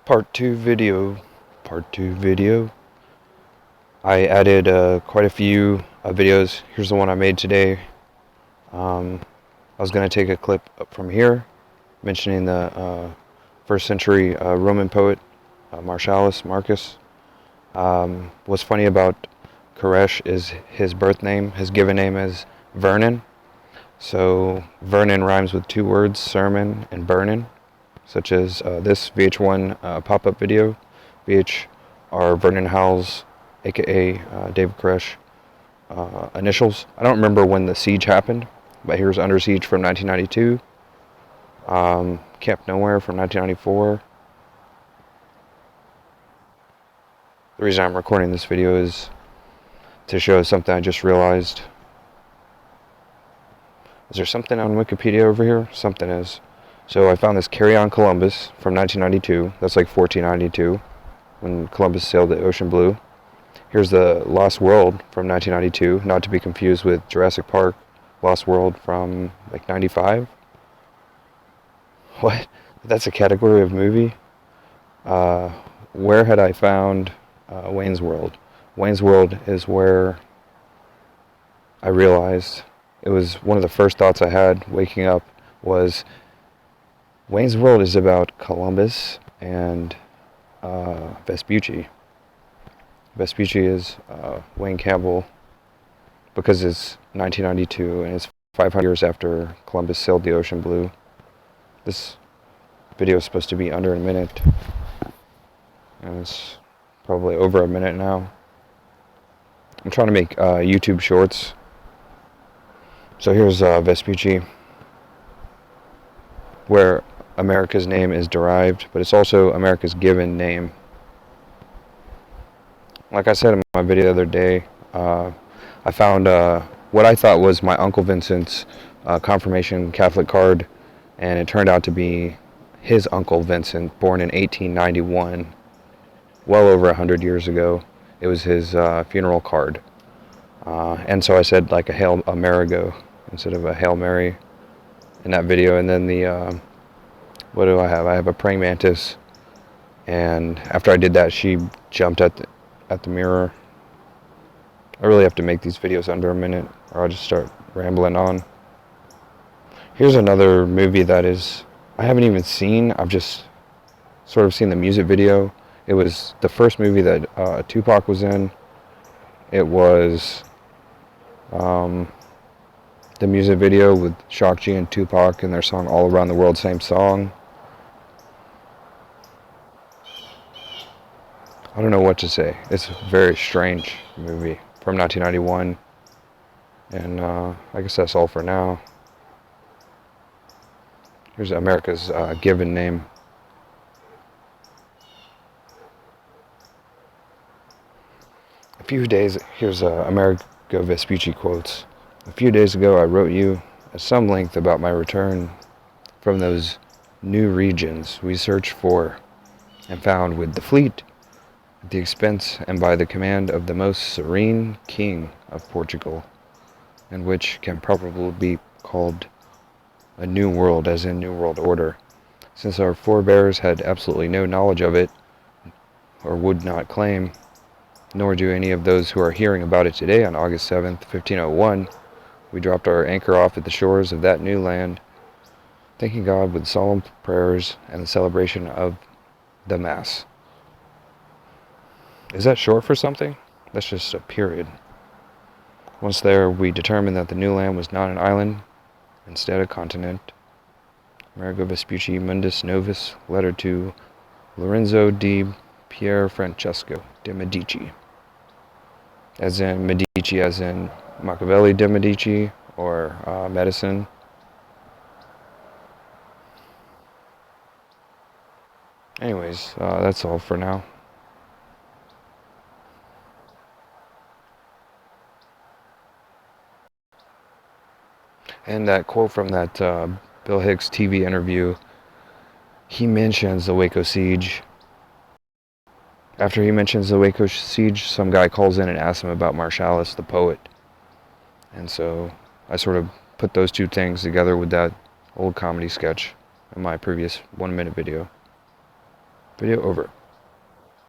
Part 2 video. Part 2 video. I added quite a few videos. Here's the one I made today. I was going to take a clip up from here mentioning the first century Roman poet Marcus. What's funny about Koresh is his birth name, his given name is Vernon. So Vernon rhymes with two words, sermon and burnin', such as this VH1 pop-up video. VH are Vernon Howell's, aka David Koresh, initials. I don't remember when the siege happened, but here's Under Siege from 1992, Camp Nowhere from 1994. The reason I'm recording this video is to show something I just realized. Is there something on Wikipedia over here? Something is. So I found this Carry On Columbus from 1992. That's like 1492, when Columbus sailed the ocean blue. Here's the Lost World from 1992, not to be confused with Jurassic Park Lost World from like 95. What? That's a category of movie? Where had I found Wayne's World? Wayne's World is where I realized, it was one of the first thoughts I had waking up was, Wayne's World is about Columbus and Vespucci. Vespucci is Wayne Campbell, because it's 1992 and it's 500 years after Columbus sailed the ocean blue. This video is supposed to be under a minute, and it's probably over a minute now. I'm trying to make YouTube shorts. So here's Vespucci, where America's name is derived, but it's also America's given name. Like I said in my video the other day, I found what I thought was my Uncle Vincent's confirmation Catholic card, and it turned out to be his Uncle Vincent, born in 1891, well over 100 years ago. It was his funeral card. And so I said like a Hail Amerigo instead of a Hail Mary in that video. And then the, what do I have? I have a praying mantis. And after I did that, she jumped at the mirror. I really have to make these videos under a minute, or I'll just start rambling on. Here's another movie that I haven't even seen. I've just sort of seen the music video. It was the first movie that Tupac was in. It was the music video with Shock G and Tupac and their song All Around the World, same song. I don't know what to say. It's a very strange movie from 1991. And I guess that's all for now. Here's America's given name. Here's Amerigo Vespucci quotes. A few days ago I wrote you at some length about my return from those new regions we searched for and found with the fleet, at the expense and by the command of the most serene king of Portugal, and which can probably be called a new world, as in New World Order, since our forebears had absolutely no knowledge of it, or would not claim, nor do any of those who are hearing about it today on August 7th, 1501, we dropped our anchor off at the shores of that new land, thanking God with solemn prayers and the celebration of the Mass. Is that short for something? That's just a period. Once there, we determined that the new land was not an island, instead a continent. Amerigo Vespucci Mundus Novus, letter to Lorenzo di Pier Francesco de Medici. As in Medici, as in Machiavelli de Medici, or medicine. Anyways, that's all for now. And that quote from that Bill Hicks TV interview, he mentions the Waco siege. After he mentions the Waco siege, some guy calls in and asks him about Marcellus, the poet. And so I sort of put those two things together with that old comedy sketch in my previous 1-minute video. Video over.